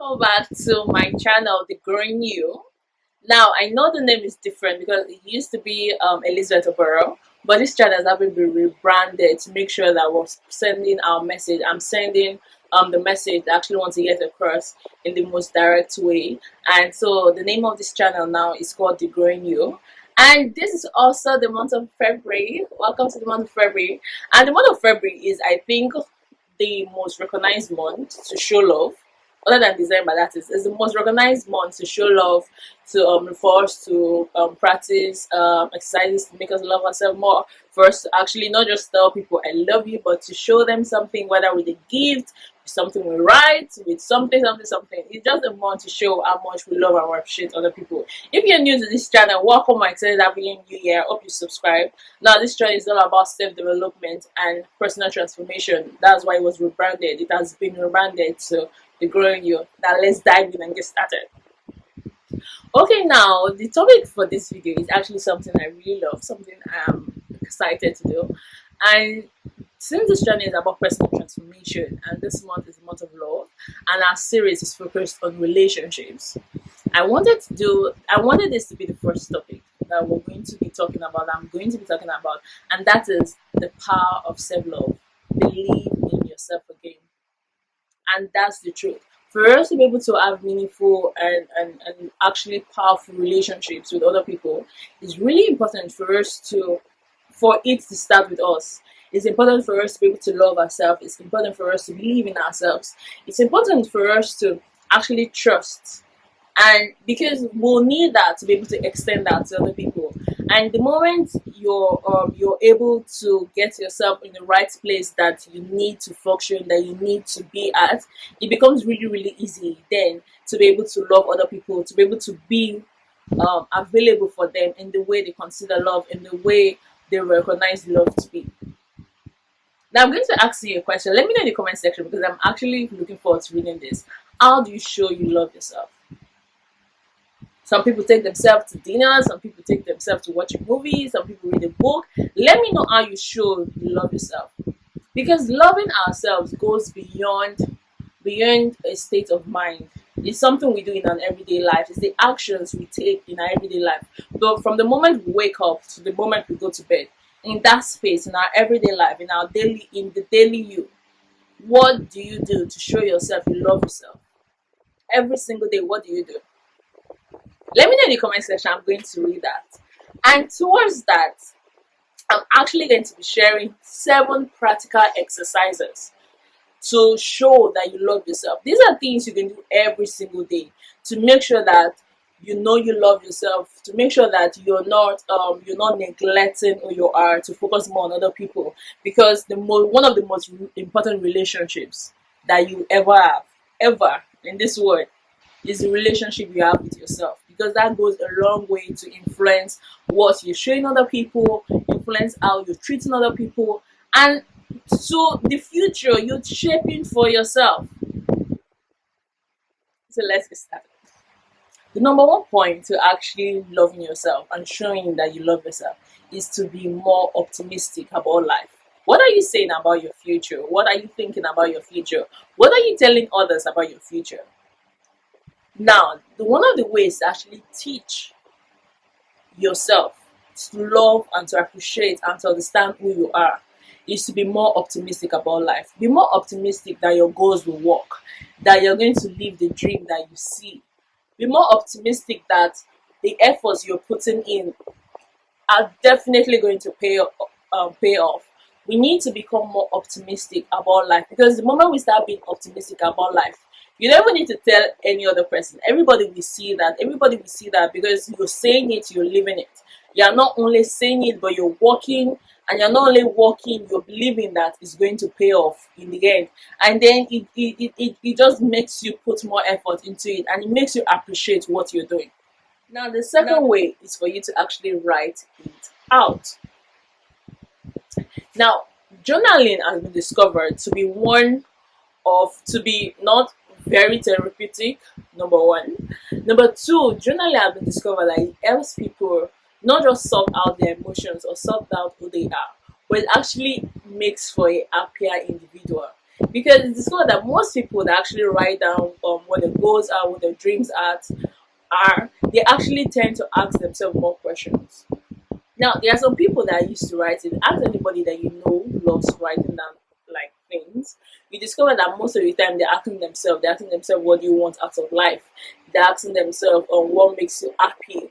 welcome back to my channel, The Growing You. Now, I know the name is different because it used to be Elizabeth Oboro, but this channel has been rebranded to make sure that we're sending our message. I'm sending the message that I actually want to get across in the most direct way. And so the name of this channel now is called The Growing You. And this is also the month of February. Welcome to the month of February. And the month of February is, I think, the most recognized month to show love, other than December. That is the most recognized month to show love, to for us to practice exercises to make us love ourselves more, for us to actually not just tell people I love you, but to show them something, whether with a gift, something we write, with something. It's just a month to show how much we love and appreciate other people. If you're new to this channel, welcome. I'm excited having you here. Hope you subscribe. Now, this channel is all about self-development and personal transformation. That's why it was rebranded. It has been rebranded to The Growing You. Now, let's dive in and get started. Okay, now the topic for this video is actually something I really love, something I'm excited to do. And since this channel is about personal transformation, and this month is the month of love, and our series is focused on relationships, I wanted this to be the first topic that we're going to be talking about. And that is the power of self-love. Believe in yourself again, and that's the truth. For us to be able to have meaningful and actually powerful relationships with other people, it's really important for it to start with us. It's important for us to be able to love ourselves. It's important for us to believe in ourselves. It's important for us to actually trust. And because we'll need that to be able to extend that to other people. And the moment you're able to get yourself in the right place that you need to function, that you need to be at, it becomes really, really easy then to be able to love other people, to be able to be available for them in the way they consider love, in the way they recognize love to be. Now, I'm going to ask you a question. Let me know in the comment section, because I'm actually looking forward to reading this. How do you show you love yourself? Some people take themselves to dinner, some people take themselves to watch a movie, some people read a book. Let me know how you show you love yourself. Because loving ourselves goes beyond a state of mind. It's something we do in our everyday life. It's the actions we take in our everyday life. But from the moment we wake up to the moment we go to bed, in that space, in our everyday life, in the daily you, what do you do to show yourself you love yourself? Every single day, what do you do? Let me know in the comment section. I'm going to read that. And towards that, I'm actually going to be sharing 7 practical exercises to show that you love yourself. These are things you can do every single day to make sure that you know you love yourself, to make sure that you're not neglecting who you are, to focus more on other people. Because one of the most important relationships that you ever in this world is the relationship you have with yourself, because that goes a long way to influence what you're showing other people, influence how you're treating other people, and so the future you're shaping for yourself. So let's get started. The number one point to actually loving yourself and showing that you love yourself is to be more optimistic about life. What are you saying about your future? What are you thinking about your future? What are you telling others about your future? Now, one of the ways to actually teach yourself to love and to appreciate and to understand who you are is to be more optimistic about life. Be more optimistic that your goals will work, that you're going to live the dream that you see. Be more optimistic that the efforts you're putting in are definitely going to pay off. We need to become more optimistic about life, because the moment we start being optimistic about life, you don't even need to tell any other person. Everybody will see that because you're saying it, you're living it. You're not only saying it, but you're working, and you're not only working, you're believing that it's going to pay off in the end. And then it just makes you put more effort into it, and it makes you appreciate what you're doing. Now, the second way is for you to actually write it out. Now, journaling has been discovered to be not very therapeutic, number one. Number two, journaling has been discovered that it helps people not just sort out their emotions or sort out who they are, but it actually makes for a happier individual. because it's discovered that most people that actually write down what their goals are, what their dreams are, they actually tend to ask themselves more questions. Now, there are some people that used to write it. Ask anybody that you know loves writing down like things. You discover that most of the time they're asking themselves what do you want out of life. They're asking themselves on what makes you happy.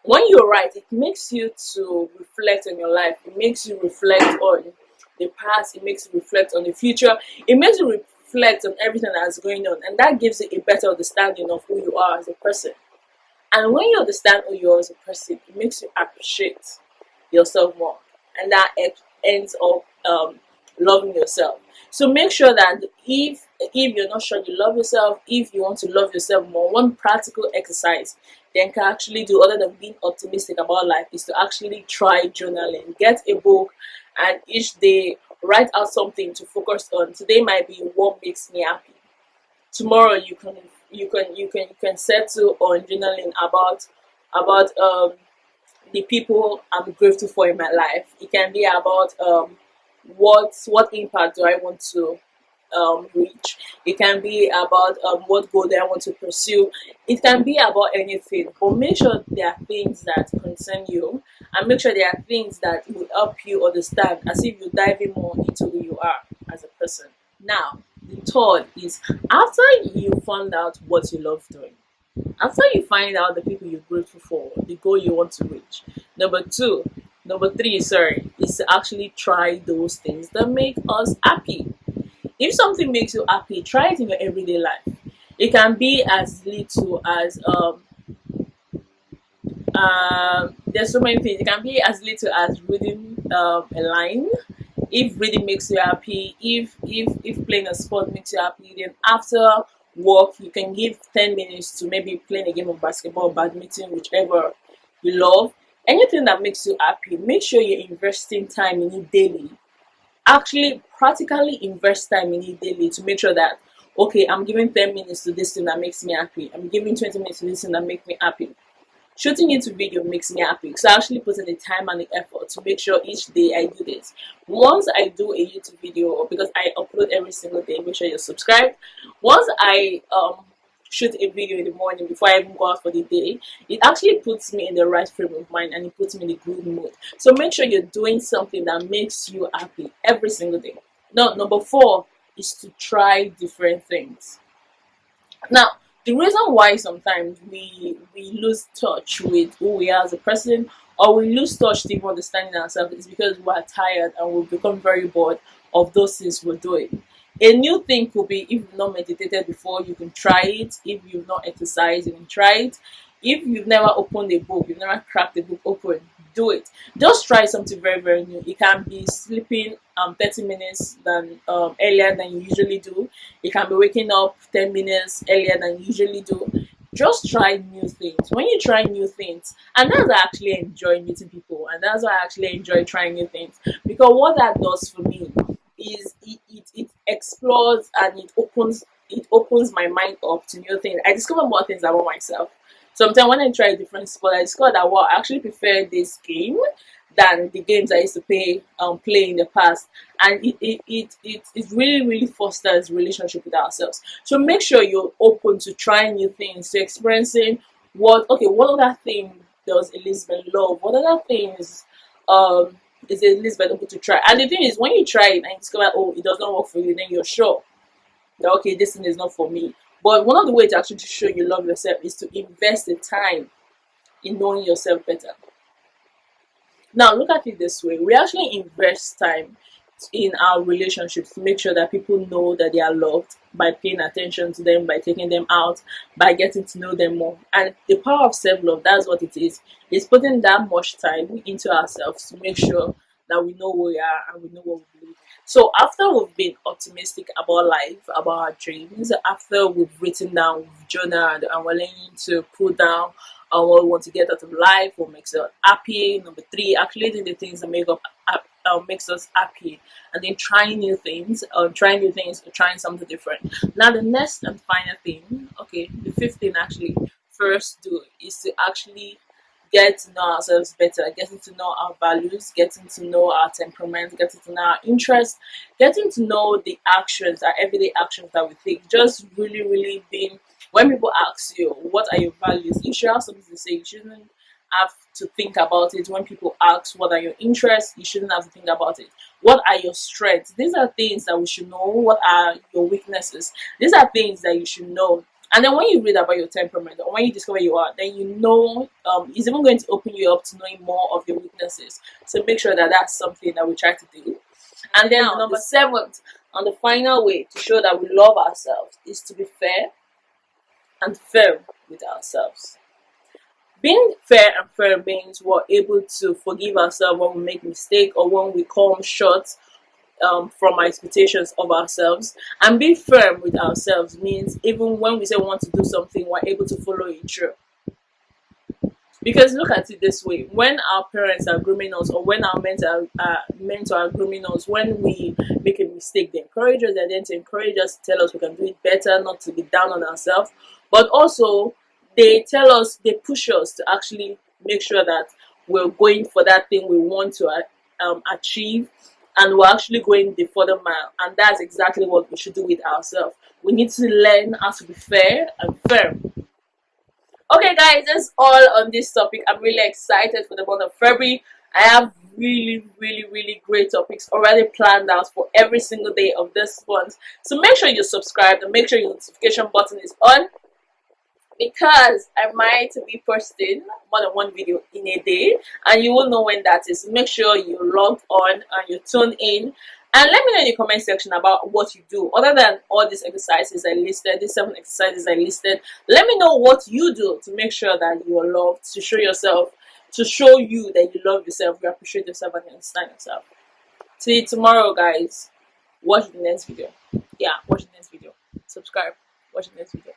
When you write, it makes you to reflect on your life. It makes you reflect on the past. It makes you reflect on the future. It makes you reflect on everything that's going on, and that gives you a better understanding of who you are as a person. And when you understand who you are as a person, it makes you appreciate yourself more. And that ends up loving yourself. So make sure that if you're not sure you love yourself, if you want to love yourself more, one practical exercise then can actually do other than being optimistic about life is to actually try journaling. Get a book and each day write out something to focus on. Today might be what makes me happy. Tomorrow you can settle on journaling about the people I'm grateful for in my life. It can be about what impact do I want to reach. It can be about what goal do I want to pursue. It can be about anything, but make sure there are things that concern you, and make sure there are things that will help you understand, as if you're diving more into who you are as a person. Now, the third is after you found out what you love doing, after you find out the people you're grateful for, the goal you want to reach. Number three, sorry, is to actually try those things that make us happy. If something makes you happy, try it in your everyday life. It can be as little as there's so many things. It can be as little as reading a line. If reading makes you happy, if playing a sport makes you happy, then after work you can give 10 minutes to maybe playing a game of basketball, badminton, whichever you love. Anything that makes you happy, make sure you're investing time in it daily. Actually, practically invest time in it daily to make sure that okay, I'm giving 10 minutes to this thing that makes me happy. I'm giving 20 minutes to this thing that makes me happy. Shooting into video makes me happy, so I actually put in the time and the effort to make sure each day I do this. Once I do a YouTube video, because I upload every single day, make sure you're subscribed. Once I shoot a video in the morning before I even go out for the day, it actually puts me in the right frame of mind and it puts me in a good mood. So make sure you're doing something that makes you happy every single day. Now, number four is to try different things. Now, the reason why sometimes we lose touch with who we are as a person, or we lose touch to even understanding ourselves, is because we are tired and we become very bored of those things we're doing. A new thing could be, if you've not meditated before, you can try it. If you've not exercised, you can try it. If you've never opened a book, you've never cracked a book open, do it. Just try something very, very new. It can be sleeping 30 minutes than earlier than you usually do. It can be waking up 10 minutes earlier than you usually do. Just try new things. When you try new things, and that's why I actually enjoy meeting people, and that's why I actually enjoy trying new things. Because what that does for me is it explores and it opens my mind up to new things. I discover more things about myself. Sometimes when I try a different sport, I discover that well, I actually prefer this game than the games I used to play in the past, and it really really fosters relationship with ourselves. So make sure you're open to trying new things, to experiencing what other thing does Elizabeth love? What other things is Elizabeth able to try? And the thing is, when you try it and you discover oh it does not work for you, then you're sure that okay this thing is not for me. But one of the ways to actually show you love yourself is to invest the time in knowing yourself better. Now, look at it this way: we actually invest time in our relationships to make sure that people know that they are loved by paying attention to them, by taking them out, by getting to know them more. And the power of self love, that's what it is. It's putting that much time into ourselves to make sure that we know who we are and we know what we believe. So after we've been optimistic about life, about our dreams, after we've written down, we've journaled, and we're learning to put down what we want to get out of life, what makes us happy. Number three, actually doing the things that makes us happy, and then trying trying something different. Now, the next and final thing, okay, the fifth thing actually first do is to actually get to know ourselves better, getting to know our values, getting to know our temperament, getting to know our interests, getting to know the actions, our everyday actions that we take. Just really, really being, when people ask you, what are your values? You should have something to say. You shouldn't have to think about it. When people ask, what are your interests? You shouldn't have to think about it. What are your strengths? These are things that we should know. What are your weaknesses? These are things that you should know. And then when you read about your temperament, or when you discover you are, then you know, it's even going to open you up to knowing more of your weaknesses. So make sure that that's something that we try to do. And then now, number 7th, and the final way to show that we love ourselves is to be fair and firm with ourselves. Being fair and firm means we're able to forgive ourselves when we make mistake or when we come short from our expectations of ourselves. And being firm with ourselves means even when we say we want to do something, we're able to follow it through. Because look at it this way: when our parents are grooming us, or when our mentor are grooming us, when we make a mistake, they encourage us. They're there to encourage us, to tell us we can do it better, not to be down on ourselves. But also, they tell us, they push us to actually make sure that we're going for that thing we want to achieve, and we're actually going the further mile. And that's exactly what we should do with ourselves. We need to learn how to be fair and firm. Okay, guys, that's all on this topic. I'm really excited for the month of February. I have really, really, really great topics already planned out for every single day of this month. So make sure you subscribe and make sure your notification button is on, because I might be posting more than one video in a day, and you will know when that is. Make sure you're logged on and you tune in. And let me know in the comment section about what you do. Other than all these exercises I listed, these 7 exercises I listed, let me know what you do to make sure that you are loved, to show yourself, to show you that you love yourself, you appreciate yourself, and you understand yourself. See you tomorrow, guys. Watch the next video. Yeah, watch the next video. Subscribe. Watch the next video.